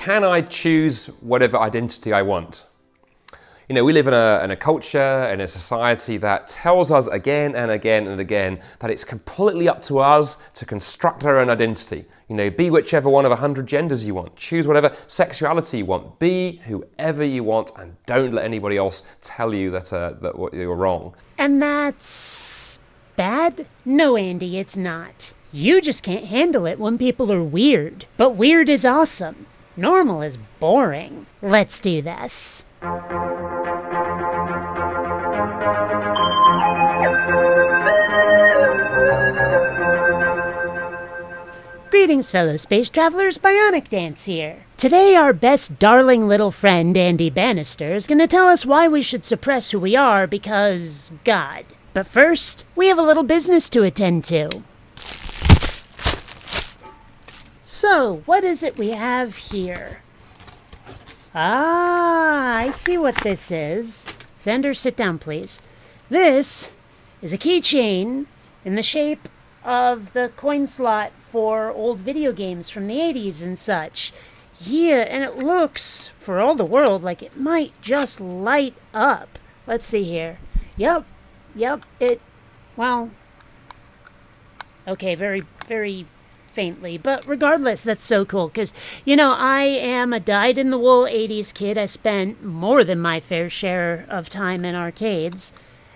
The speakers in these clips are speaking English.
can I choose whatever identity I want? You know, we live in a culture, in a society that tells us again and again and again that it's completely up to us to construct our own identity. You know, be whichever one of 100 genders you want, choose whatever sexuality you want, be whoever you want, and don't let anybody else tell you that you're wrong. And that's bad? No, Andy, it's not. You just can't handle it when people are weird. But weird is awesome. Normal is boring. Let's do this. Greetings, fellow space travelers, BionicDance here. Today, our best darling little friend, Andy Bannister, is going to tell us why we should suppress who we are because God. But first, we have a little business to attend to. So, what is it we have here? Ah, I see what this is. Xander, sit down, please. This is a keychain in the shape of the coin slot for old video games from the 80s and such. Yeah, and it looks, for all the world, like it might just light up. Let's see here. Yep, well, okay, very, very faintly, but regardless, that's so cool, because, you know, I am a dyed-in-the-wool 80s kid. I spent more than my fair share of time in arcades,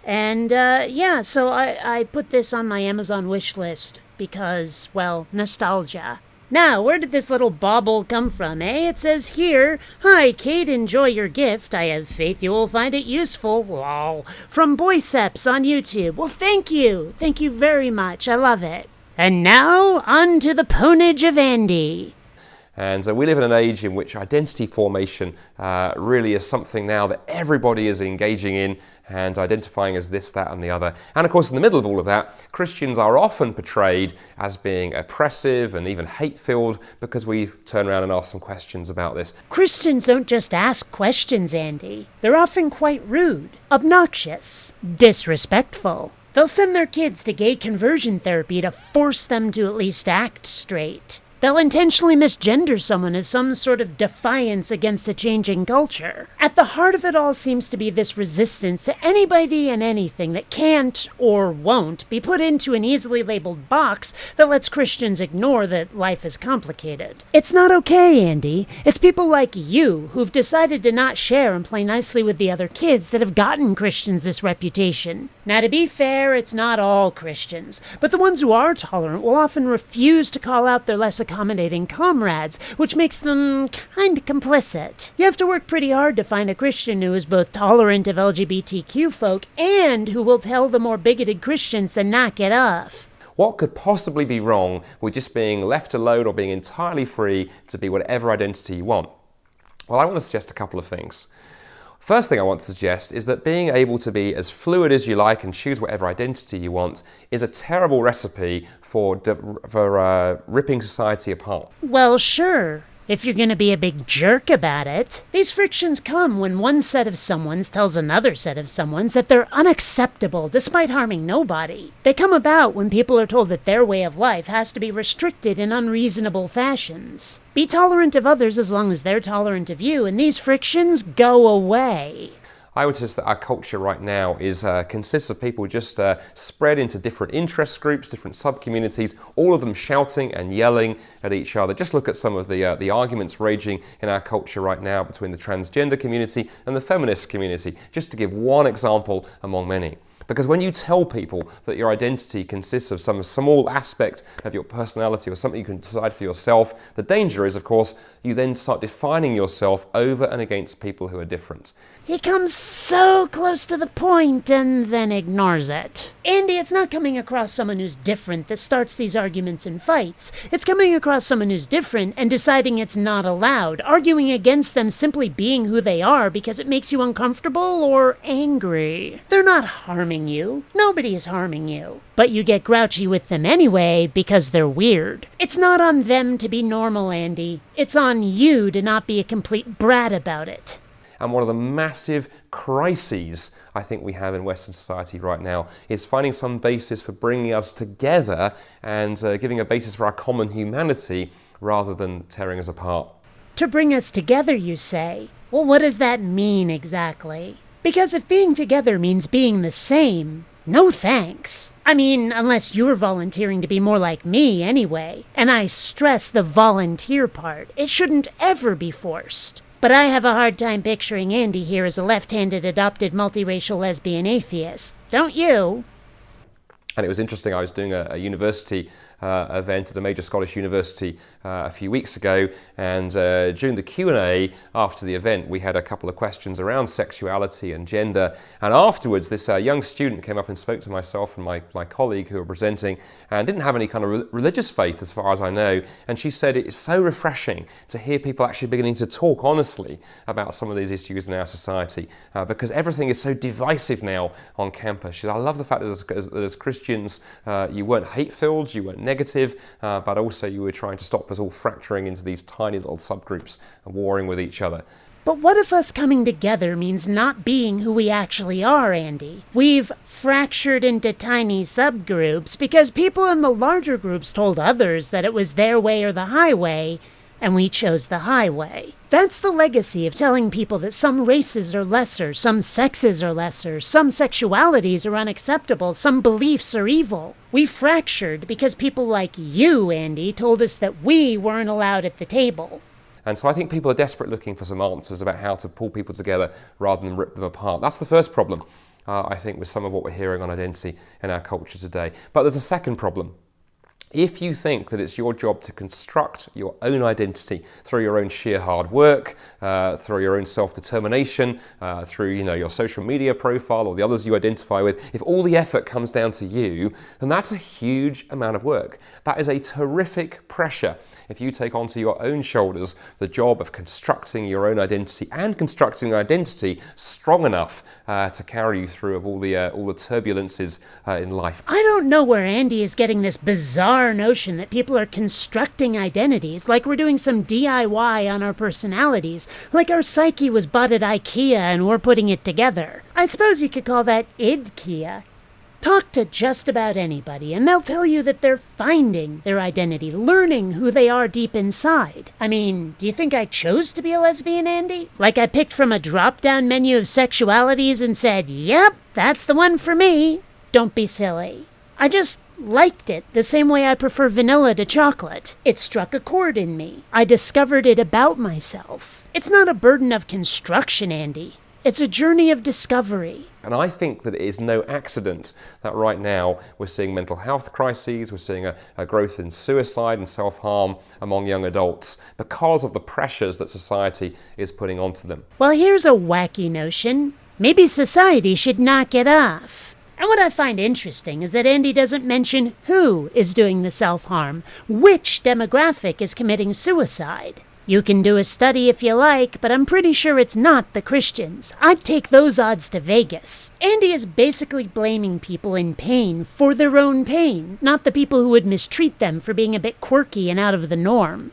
and, yeah, so I put this on my Amazon wish list because, well, nostalgia. Now, where did this little bauble come from, eh? It says here, "Hi, Kate, enjoy your gift. I have faith you will find it useful." Wow. From Boyceps on YouTube. Well, thank you. Thank you very much. I love it. And now, on to the ponage of Andy. And we live in an age in which identity formation really is something now that everybody is engaging in and identifying as this, that, and the other. And of course, in the middle of all of that, Christians are often portrayed as being oppressive and even hate-filled because we turn around and ask some questions about this. Christians don't just ask questions, Andy. They're often quite rude, obnoxious, disrespectful. They'll send their kids to gay conversion therapy to force them to at least act straight. They'll intentionally misgender someone as some sort of defiance against a changing culture. At the heart of it all seems to be this resistance to anybody and anything that can't or won't be put into an easily labeled box that lets Christians ignore that life is complicated. It's not okay, Andy. It's people like you who've decided to not share and play nicely with the other kids that have gotten Christians this reputation. Now, to be fair, it's not all Christians, but the ones who are tolerant will often refuse to call out their less accommodating comrades, which makes them kind of complicit. You have to work pretty hard to find a Christian who is both tolerant of LGBTQ folk and who will tell the more bigoted Christians to knock it off. What could possibly be wrong with just being left alone or being entirely free to be whatever identity you want? Well, I want to suggest a couple of things. First thing I want to suggest is that being able to be as fluid as you like and choose whatever identity you want is a terrible recipe for ripping society apart. Well, sure, if you're going to be a big jerk about it. These frictions come when one set of someones tells another set of someones that they're unacceptable despite harming nobody. They come about when people are told that their way of life has to be restricted in unreasonable fashions. Be tolerant of others as long as they're tolerant of you, and these frictions go away. I would suggest that our culture right now consists of people just spread into different interest groups, different sub-communities, all of them shouting and yelling at each other. Just look at some of the arguments raging in our culture right now between the transgender community and the feminist community, just to give one example among many. Because when you tell people that your identity consists of some small aspect of your personality or something you can decide for yourself, the danger is, of course, you then start defining yourself over and against people who are different. He comes so close to the point and then ignores it. Andy, it's not coming across someone who's different that starts these arguments and fights. It's coming across someone who's different and deciding it's not allowed, arguing against them simply being who they are because it makes you uncomfortable or angry. They're not harming you. Nobody is harming you. But you get grouchy with them anyway because they're weird. It's not on them to be normal, Andy. It's on you to not be a complete brat about it. And one of the massive crises I think we have in Western society right now is finding some basis for bringing us together and giving a basis for our common humanity rather than tearing us apart. To bring us together, you say? Well, what does that mean exactly? Because if being together means being the same, no thanks. I mean, unless you're volunteering to be more like me anyway. And I stress the volunteer part. It shouldn't ever be forced. But I have a hard time picturing Andy here as a left-handed adopted multiracial lesbian atheist. Don't you? And it was interesting, I was doing a university event at a major Scottish university a few weeks ago, and during the Q&A after the event we had a couple of questions around sexuality and gender, and afterwards this young student came up and spoke to myself and my colleague who were presenting, and didn't have any kind of religious faith as far as I know, and she said it's so refreshing to hear people actually beginning to talk honestly about some of these issues in our society, because everything is so divisive now on campus. She said, I love the fact that as Christians you weren't hate-filled, you weren't negative, but also you were trying to stop us all fracturing into these tiny little subgroups and warring with each other. But what if us coming together means not being who we actually are, Andy? We've fractured into tiny subgroups because people in the larger groups told others that it was their way or the highway, and we chose the highway. That's the legacy of telling people that some races are lesser, some sexes are lesser, some sexualities are unacceptable, some beliefs are evil. We fractured because people like you, Andy, told us that we weren't allowed at the table. And so I think people are desperate looking for some answers about how to pull people together rather than rip them apart. That's the first problem, I think, with some of what we're hearing on identity in our culture today. But there's a second problem. If you think that it's your job to construct your own identity through your own sheer hard work, through your own self-determination, through your social media profile or the others you identify with, if all the effort comes down to you, then that's a huge amount of work. That is a terrific pressure if you take onto your own shoulders the job of constructing your own identity and constructing an identity strong enough to carry you through of all the turbulences in life. I don't know where Andy is getting this bizarre notion that people are constructing identities, like we're doing some DIY on our personalities, like our psyche was bought at IKEA and we're putting it together. I suppose you could call that IDKEA. Talk to just about anybody and they'll tell you that they're finding their identity, learning who they are deep inside. I mean, do you think I chose to be a lesbian, Andy? Like I picked from a drop-down menu of sexualities and said, yep, that's the one for me. Don't be silly. I just liked it the same way I prefer vanilla to chocolate. It struck a chord in me. I discovered it about myself. It's not a burden of construction, Andy. It's a journey of discovery. And I think that it is no accident that right now we're seeing mental health crises, we're seeing a growth in suicide and self-harm among young adults because of the pressures that society is putting onto them. Well, here's a wacky notion. Maybe society should knock it off. And what I find interesting is that Andy doesn't mention who is doing the self-harm, which demographic is committing suicide. You can do a study if you like, but I'm pretty sure it's not the Christians. I'd take those odds to Vegas. Andy is basically blaming people in pain for their own pain, not the people who would mistreat them for being a bit quirky and out of the norm.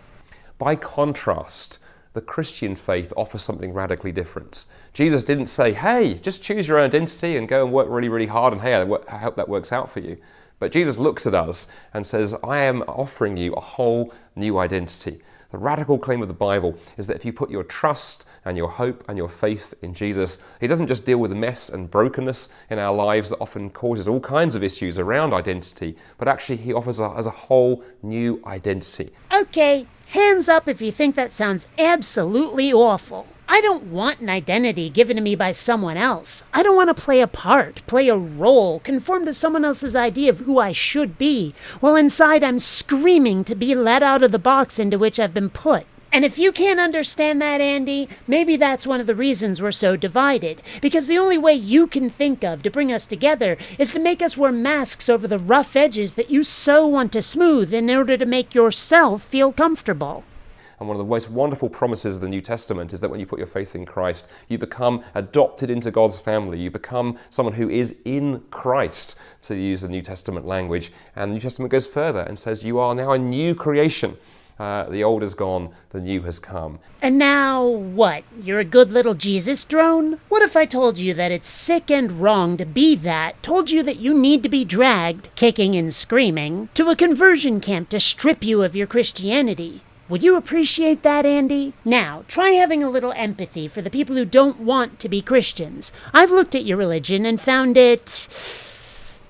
By contrast, the Christian faith offers something radically different. Jesus didn't say, hey, just choose your own identity and go and work really, really hard, and hey, I hope that works out for you. But Jesus looks at us and says, I am offering you a whole new identity. The radical claim of the Bible is that if you put your trust and your hope and your faith in Jesus, he doesn't just deal with the mess and brokenness in our lives that often causes all kinds of issues around identity, but actually he offers us a whole new identity. Okay, hands up if you think that sounds absolutely awful. I don't want an identity given to me by someone else. I don't want to play a part, play a role, conform to someone else's idea of who I should be, while inside I'm screaming to be let out of the box into which I've been put. And if you can't understand that, Andy, maybe that's one of the reasons we're so divided. Because the only way you can think of to bring us together is to make us wear masks over the rough edges that you so want to smooth in order to make yourself feel comfortable. And one of the most wonderful promises of the New Testament is that when you put your faith in Christ, you become adopted into God's family. You become someone who is in Christ, to use the New Testament language. And the New Testament goes further and says you are now a new creation. The old is gone, the new has come. And now what? You're a good little Jesus drone? What if I told you that it's sick and wrong to be that, told you that you need to be dragged, kicking and screaming, to a conversion camp to strip you of your Christianity? Would you appreciate that, Andy? Now, try having a little empathy for the people who don't want to be Christians. I've looked at your religion and found it...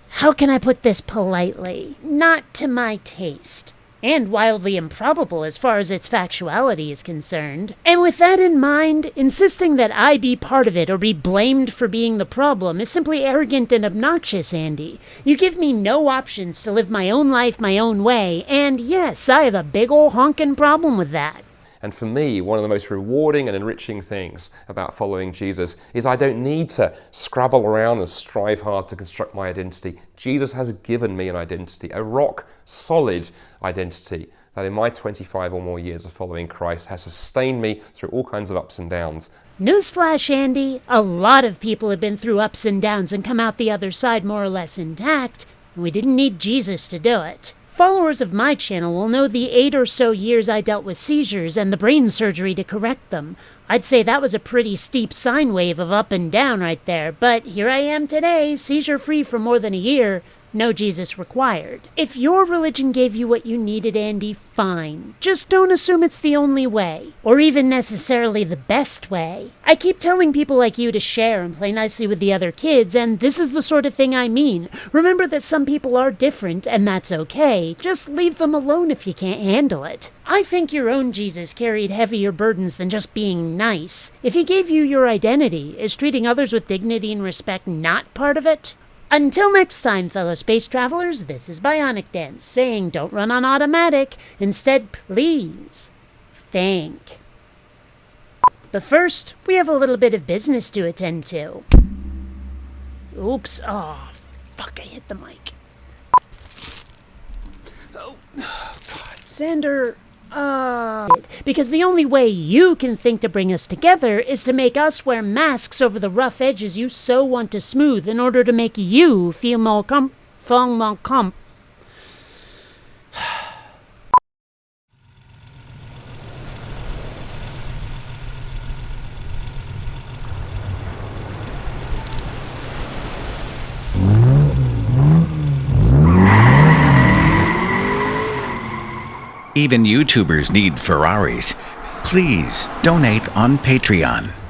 how can I put this politely? Not to my taste. And wildly improbable as far as its factuality is concerned. And with that in mind, insisting that I be part of it or be blamed for being the problem is simply arrogant and obnoxious, Andy. You give me no options to live my own life my own way, and yes, I have a big ol' honkin' problem with that. And for me, one of the most rewarding and enriching things about following Jesus is I don't need to scrabble around and strive hard to construct my identity. Jesus has given me an identity, a rock solid identity that in my 25 or more years of following Christ has sustained me through all kinds of ups and downs. Newsflash, Andy, a lot of people have been through ups and downs and come out the other side more or less intact, and we didn't need Jesus to do it. Followers of my channel will know the 8 or so years I dealt with seizures and the brain surgery to correct them. I'd say that was a pretty steep sine wave of up and down right there, but here I am today, seizure-free for more than a year. No Jesus required. If your religion gave you what you needed, Andy, fine. Just don't assume it's the only way, or even necessarily the best way. I keep telling people like you to share and play nicely with the other kids, and this is the sort of thing I mean. Remember that some people are different, and that's okay. Just leave them alone if you can't handle it. I think your own Jesus carried heavier burdens than just being nice. If he gave you your identity, is treating others with dignity and respect not part of it? Until next time, fellow space travelers, this is BionicDance saying don't run on automatic. Instead, please think. But first, we have a little bit of business to attend to. Oops. Oh, fuck, I hit the mic. Oh, God. Sander, because the only way you can think to bring us together is to make us wear masks over the rough edges you so want to smooth in order to make you feel more Even YouTubers need Ferraris. Please donate on Patreon.